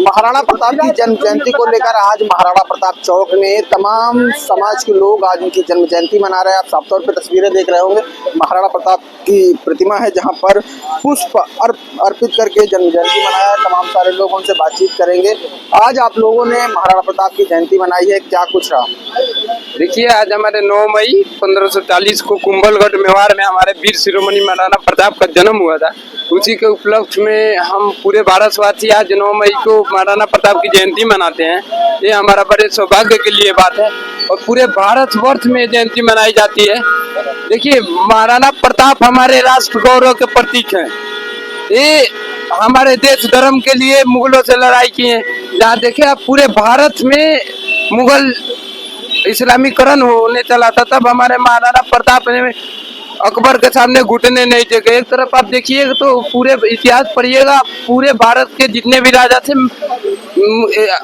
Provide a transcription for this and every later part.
महाराणा प्रताप की जन्म जयंती को लेकर आज महाराणा प्रताप चौक में तमाम समाज के लोग आज उनकी जन्म जयंती मना रहे हैं। आप साफ तौर पे तस्वीरें देख रहे होंगे, महाराणा प्रताप की प्रतिमा है जहां पर पुष्प अर्पित करके जन्म जयंती मनाया है। तमाम सारे लोग उनसे बातचीत करेंगे। आज आप लोगों ने महाराणा प्रताप की जयंती मनाई है, क्या कुछ रहा? देखिए, आज हमारे 9 मई 1540 को कुंभलगढ़ मेवाड़ में हमारे वीर शिरोमणि महाराणा प्रताप का जन्म हुआ था। उसी के उपलक्ष्य में हम पूरे भारतवासी आज 9 मई को महाराणा प्रताप की जयंती मनाते हैं। ये हमारा बड़े सौभाग्य के लिए बात है और पूरे भारतवर्ष में जयंती मनाई जाती है। देखिए, महाराणा प्रताप हमारे राष्ट्र गौरव के प्रतीक हैं। ये हमारे देश धर्म के लिए मुगलों से लड़ाई की है। जहाँ देखे आप पूरे भारत में मुगल इस्लामीकरण होने चला था, तब हमारे महाराणा प्रताप ने अकबर के सामने घुटने नहीं टेके। एक तरफ आप देखिए तो पूरे इतिहास पढ़िएगा, पूरे भारत के जितने भी राजा थे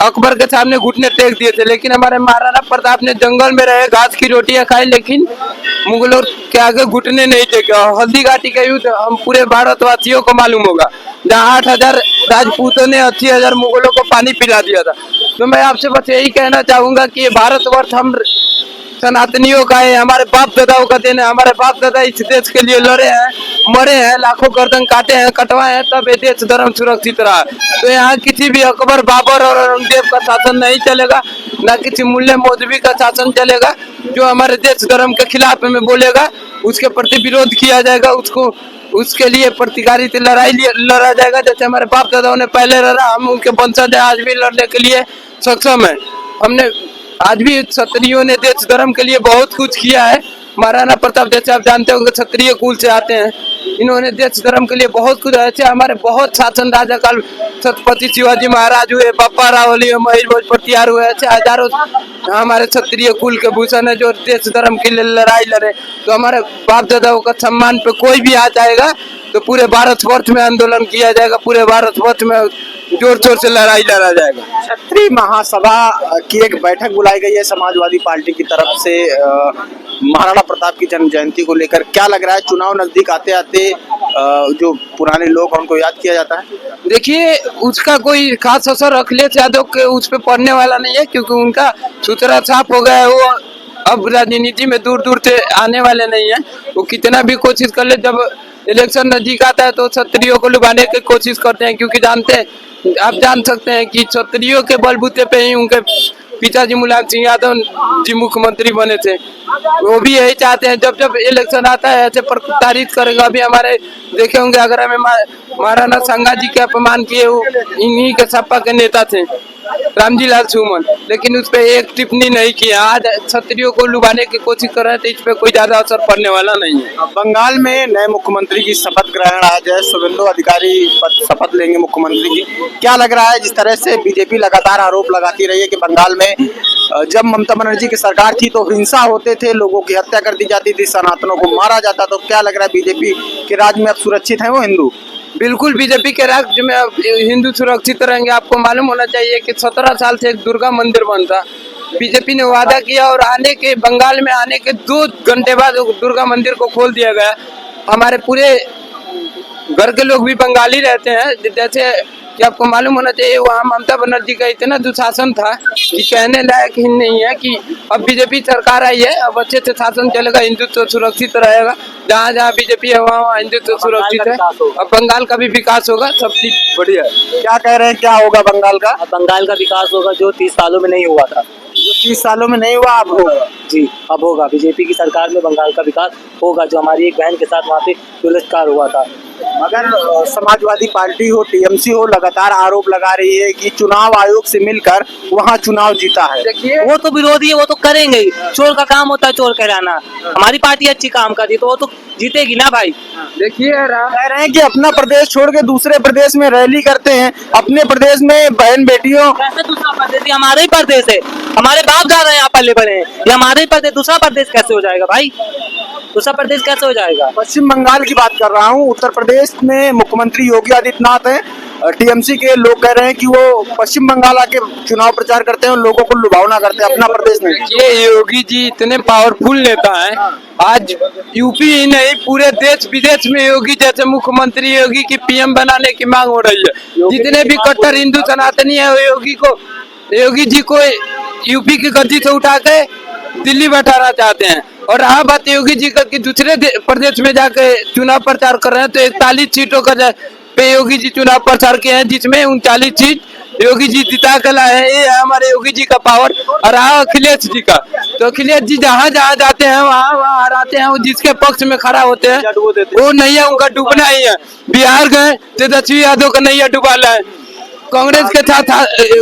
अकबर के सामने घुटने टेक दिए थे, लेकिन हमारे महाराणा प्रताप ने जंगल में रहे, घास की रोटियां खाई, लेकिन मुगलों के आगे घुटने नहीं टेके। हल्दी घाटी का युद्ध हम पूरे भारतवासियों को मालूम होगा, जहाँ 8,000 राजपूतों ने 80,000 मुगलों को पानी पिला दिया था। तो मैं आपसे बस यही कहना चाहूंगा कि भारतवर्ष हम सनातनियों का है, हमारे बाप दादाओं का देन है। हमारे बाप दादा इस देश के लिए लड़े हैं, मरे हैं, लाखों गर्दन काटे हैं, कटवाए हैं, तब ये देश धर्म सुरक्षित रहा। तो यहाँ किसी भी अकबर, बाबर और औरंगजेब का शासन नहीं चलेगा, ना किसी मुल्ले मौलवी का शासन चलेगा। जो हमारे देश धर्म के खिलाफ में बोलेगा उसके प्रति विरोध किया जाएगा, उसके लिए प्रतिकारित लड़ाई लड़ा जाएगा। जैसे हमारे बाप दादाओं ने पहले लड़ा, हम उनके वंशज आज भी लड़ने के लिए सक्षम है। हमने आज भी क्षत्रियों ने देश धर्म के लिए बहुत कुछ किया है। महाराणा प्रताप जैसे आप जानते होंगे क्षत्रिय कुल से आते हैं, इन्होंने देश धर्म के लिए बहुत कुछ। ऐसे हमारे बहुत शासन राजा काल छत्रपति शिवाजी महाराज हुए, बापा रावली हुए, महेश भोजपतियार हुए, ऐसे हजारों हमारे क्षत्रिय कुल के भूषण है जो देश धर्म के लिए लड़ाई लड़े। तो हमारे बाप दादाओं का सम्मान पे कोई भी आ जाएगा तो पूरे भारतवर्ष में आंदोलन किया जाएगा, पूरे भारतवर्ष में जोर शोर से लड़ाई लड़ा जाएगा। क्षत्रिय महासभा की एक बैठक बुलाई गई है समाजवादी पार्टी की तरफ से महाराणा प्रताप की जन्म जयंती को लेकर। क्या लग रहा है, चुनाव नजदीक आते आते जो पुराने लोग हैं उनको याद किया जाता है? देखिए, उसका कोई खास असर अखिलेश यादव के उस पर पड़ने वाला नहीं है, क्योंकि उनका सूत्र साफ हो गया है। वो अब राजनीति में दूर दूर से आने वाले नहीं है। वो कितना भी कोशिश कर ले, जब इलेक्शन नजदीक आता है तो क्षत्रियों को लुभाने की कोशिश करते हैं, क्योंकि आप जान सकते हैं कि क्षत्रियों के बलबूते पे ही उनके पिताजी मुलायम सिंह यादव जी मुख्यमंत्री बने थे। वो भी यही चाहते हैं, जब जब इलेक्शन आता है ऐसे प्रताड़ित करेगा। अभी हमारे देखे होंगे आगरा में महाराणा सांगा जी के अपमान किए, इन्हीं के सपा के नेता थे रामजी लाल सुमन, लेकिन उस पर एक टिप्पणी नहीं किया। आज क्षत्रियों को लुभाने की कोशिश कर रहे हैं, तो इस पे कोई ज्यादा असर पड़ने वाला नहीं है। बंगाल में नए मुख्यमंत्री की शपथ ग्रहण आज है, शुभेंदु अधिकारी शपथ लेंगे मुख्यमंत्री की। क्या लग रहा है, जिस तरह से बीजेपी लगातार आरोप लगाती रही है कि बंगाल में जब ममता बनर्जी की सरकार थी तो हिंसा होते थे, लोगों की हत्या कर दी जाती थी, सनातनों को मारा जाता, तो क्या लग रहा है बीजेपी के राज्य में अब सुरक्षित है वो हिंदू? बिल्कुल, बीजेपी के राज्य में अब हिंदू सुरक्षित रहेंगे। आपको मालूम होना चाहिए कि 17 साल से एक दुर्गा मंदिर बंद था। बीजेपी ने वादा किया और बंगाल में आने के 2 घंटे बाद दुर्गा मंदिर को खोल दिया गया। हमारे पूरे घर के लोग भी बंगाली रहते हैं। जैसे कि आपको मालूम होना चाहिए, वहाँ ममता बनर्जी का इतना दुशासन था कि कहने लायक ही नहीं है। कि अब बीजेपी सरकार आई है, अब अच्छे से शासन चलेगा, हिंदुत्व सुरक्षित रहेगा। जहाँ जहाँ बीजेपी है वहाँ हिंदुत्व सुरक्षित है। अब बंगाल का भी विकास होगा, सब चीज बढ़िया है। क्या कह रहे हैं, क्या होगा बंगाल का? बंगाल का विकास होगा जो 30 सालों में नहीं हुआ था। जो 30 सालों में नहीं हुआ अब होगा। जी, अब होगा। बीजेपी की सरकार में बंगाल का विकास होगा। जो हमारी एक बहन के साथ वहाँ पे तिरस्कार हुआ था। मगर समाजवादी पार्टी हो, टीएमसी हो, लगातार आरोप लगा रही है कि चुनाव आयोग से मिलकर वहाँ चुनाव जीता है। देखिए, वो तो विरोधी है, वो तो करेंगे ही। चोर का काम होता है चोर कहलाना। हमारी पार्टी अच्छी काम करती तो वो तो जीतेगी ना भाई। देखिए, कह रहे हैं कि अपना प्रदेश छोड़ के दूसरे प्रदेश में रैली करते हैं, अपने प्रदेश में बहन बेटियों। कैसे दूसरा प्रदेश? ये हमारा ही प्रदेश है, हमारे बाप दादा यहाँ पल्ले बड़े हैं। ये हमारा ही प्रदेश, दूसरा प्रदेश कैसे हो जाएगा भाई? दूसरा प्रदेश कैसे हो जाएगा? पश्चिम बंगाल की बात कर रहा हूँ, उत्तर प्रदेश में मुख्यमंत्री योगी आदित्यनाथ हैं। टीएमसी के लोग कह रहे हैं कि वो पश्चिम बंगाल आके चुनाव प्रचार करते हैं और लोगों को लुभावना करते हैं अपना प्रदेश में। ये योगी जी इतने पावरफुल नेता हैं, आज यूपी ही नहीं पूरे देश विदेश में योगी जैसे मुख्यमंत्री, योगी की पीएम बनाने की मांग हो रही है। जितने भी कट्टर हिंदू सनातनी है वो योगी जी को यूपी की गद्दी से उठा के दिल्ली बैठाना चाहते हैं। और रहा बात योगी जी का कि दूसरे प्रदेश में जाके चुनाव प्रचार कर रहे हैं, तो 41 सीटों का पे योगी जी चुनाव प्रचार किए हैं, जिसमें 39 सीट योगी जी जिता कर लाए हैं। ये है हमारे योगी जी का पावर। और रहा अखिलेश जी का, तो अखिलेश जी जहाँ जहाँ जाते हैं वहाँ हराते हैं। वो जिसके पक्ष में खड़ा होते हैं वो नैया उनका डूबना ही है। बिहार गए तेजस्वी यादव का नैया डुबा लाए, कांग्रेस के साथ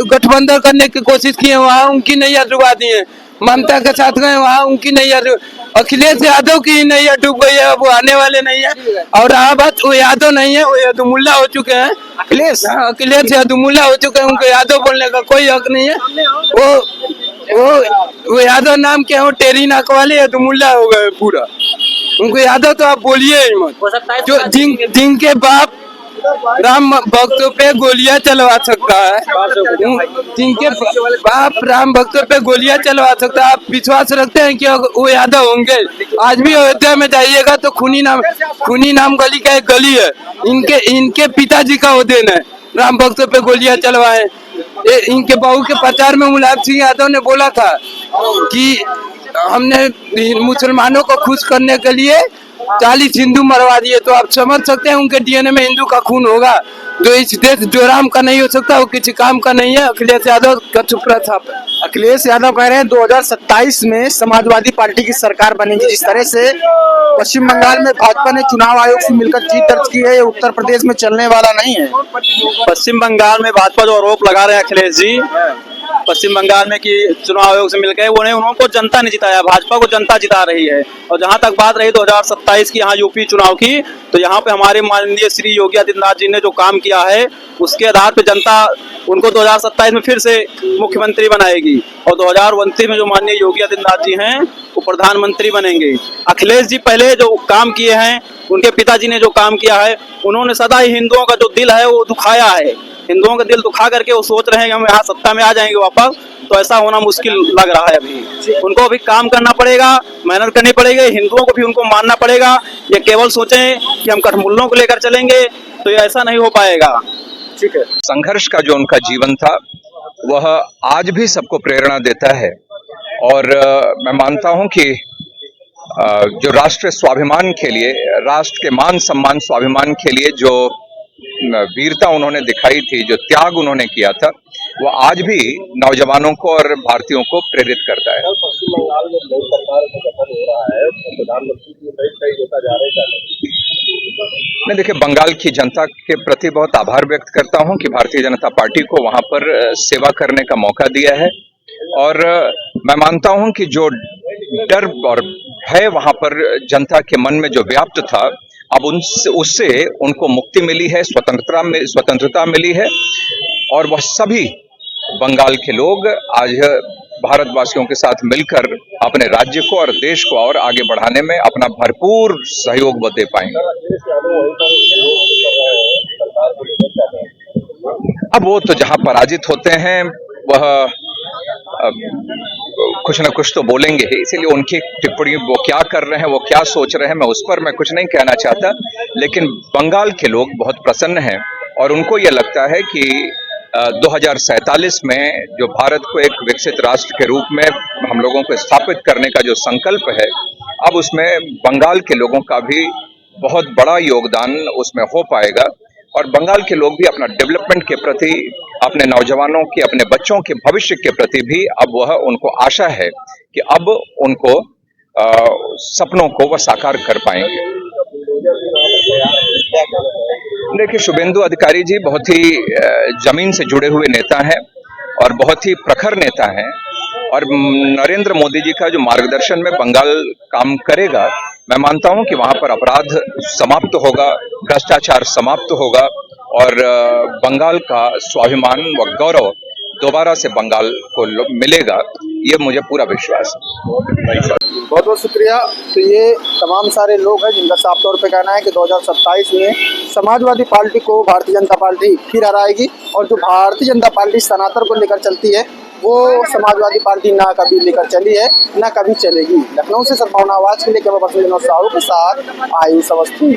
गठबंधन करने की कोशिश की है, वहाँ उनकी नैया डुबा दी है। ममता के साथ गए वहाँ उनकी नैया, अखिलेश यादव की नैया डूब गई है, वो आने वाले नहीं है। और रहा बात वो यादव नहीं है, वो यादवमुल्ला हो चुके हैं। अखिलेश यादवमुल्ला हो चुके हैं, उनको यादव बोलने का कोई हक नहीं है। वो यादव नाम के हो टेरी नाक वाले यादवमुल्ला हो गए पूरा। उनको यादव तो आप बोलिए ही मत। जो जिनके बाप राम भक्तों पे गोलियां चलवा सकता है, जिनके बाप राम भक्तों पे गोलियां चलवा सकता है, आप विश्वास रखते हैं कि वो यादव होंगे? आज भी अयोध्या में जाइएगा तो खूनी नाम गली का एक गली है, इनके पिताजी का वो देन है राम भक्तों पे गोलियां चलवाए। इनके बहू के प्रचार में मुलायम सिंह यादव ने बोला था कि हमने मुसलमानों को खुश करने के लिए 40 हिंदू मरवा दिए। तो आप समझ सकते हैं उनके डीएनए में हिंदू का खून होगा। जो इस देश जो राम का नहीं हो सकता वो किसी काम का नहीं है। अखिलेश यादव का चुपड़ा छाप है। अखिलेश यादव कह रहे हैं 2027 में समाजवादी पार्टी की सरकार बनेगी। जिस तरह से पश्चिम बंगाल में भाजपा ने चुनाव आयोग से मिलकर जीत दर्ज की है, ये उत्तर प्रदेश में चलने वाला नहीं है। पश्चिम बंगाल में भाजपा जो आरोप लगा रहे हैं अखिलेश जी पश्चिम बंगाल में कि चुनाव आयोग से मिलकर उनको जनता ने जिताया, भाजपा को जनता जिता रही है। और जहां तक बात रही 2027 की यहाँ यूपी चुनाव की, तो यहाँ पे हमारे माननीय श्री योगी आदित्यनाथ जी ने जो काम किया है उसके आधार पे जनता उनको 2027 में फिर से मुख्यमंत्री बनाएगी। और 2029 में जो माननीय योगी आदित्यनाथ जी हैं वो प्रधानमंत्री बनेंगे। अखिलेश जी पहले जो काम किए हैं, उनके पिताजी ने जो काम किया है, उन्होंने सदा ही हिंदुओं का जो दिल है वो दुखाया है। हिंदुओं का दिल दुखा करके वो सोच रहे हैं कि हम यहाँ सत्ता में आ जाएंगे वापस, तो ऐसा होना मुश्किल लग रहा है। अभी उनको अभी काम करना पड़ेगा, मेहनत करनी पड़ेगी, हिंदुओं को भी उनको मानना पड़ेगा। ये केवल सोचें कि हम कठमुल्लों को लेकर चलेंगे तो ये ऐसा नहीं हो पाएगा। ठीक है। संघर्ष का जो उनका जीवन था वह आज भी सबको प्रेरणा देता है। और मैं मानता हूं कि जो राष्ट्र स्वाभिमान के लिए, राष्ट्र के मान सम्मान स्वाभिमान के लिए जो वीरता उन्होंने दिखाई थी, जो त्याग उन्होंने किया था, वो आज भी नौजवानों को और भारतीयों को प्रेरित करता है। पश्चिम बंगाल में नई सरकार का गठन हो रहा है, प्रधानमंत्री की कई नेता जा रहे हैं। मैं देखिए बंगाल की जनता के प्रति बहुत आभार व्यक्त करता हूं कि भारतीय जनता पार्टी को वहां पर सेवा करने का मौका दिया है। और मैं मानता हूं कि जो डर और भय वहां पर जनता के मन में जो व्याप्त था, अब उससे उनको मुक्ति मिली है, स्वतंत्रता मिली है। और वह सभी बंगाल के लोग आज भारतवासियों के साथ मिलकर अपने राज्य को और देश को और आगे बढ़ाने में अपना भरपूर सहयोग वो दे पाएंगे। अब वो तो जहां पराजित होते हैं वह कुछ न कुछ तो बोलेंगे ही, इसीलिए उनकी टिप्पणी वो क्या कर रहे हैं, वो क्या सोच रहे हैं, मैं उस पर मैं कुछ नहीं कहना चाहता। लेकिन बंगाल के लोग बहुत प्रसन्न हैं और उनको ये लगता है कि 2047 में जो भारत को एक विकसित राष्ट्र के रूप में हम लोगों को स्थापित करने का जो संकल्प है, अब उसमें बंगाल के लोगों का भी बहुत बड़ा योगदान उसमें हो पाएगा। और बंगाल के लोग भी अपना डेवलपमेंट के प्रति, अपने नौजवानों के, अपने बच्चों के भविष्य के प्रति भी अब वह उनको आशा है कि अब उनको सपनों को वह साकार कर पाएंगे। देखिए शुभेंदु अधिकारी जी बहुत ही जमीन से जुड़े हुए नेता हैं और बहुत ही प्रखर नेता हैं। और नरेंद्र मोदी जी का जो मार्गदर्शन में बंगाल काम करेगा, मैं मानता हूं कि वहां पर अपराध समाप्त होगा, भ्रष्टाचार समाप्त होगा और बंगाल का स्वाभिमान व गौरव दोबारा से बंगाल को मिलेगा। ये मुझे पूरा विश्वास है। बहुत बहुत शुक्रिया। तो ये तमाम सारे लोग हैं जिनका साफ तौर पे कहना है कि 2027 में समाजवादी पार्टी को भारतीय जनता पार्टी फिर हराएगी और जो भारतीय जनता पार्टी सनातन को लेकर चलती है वो समाजवादी पार्टी ना कभी लेकर चली है ना कभी चलेगी। लखनऊ से सद्भावना आवाज के लिए कैमरा पर्सन विनोद साहू के साथ आयुष अवस्थी।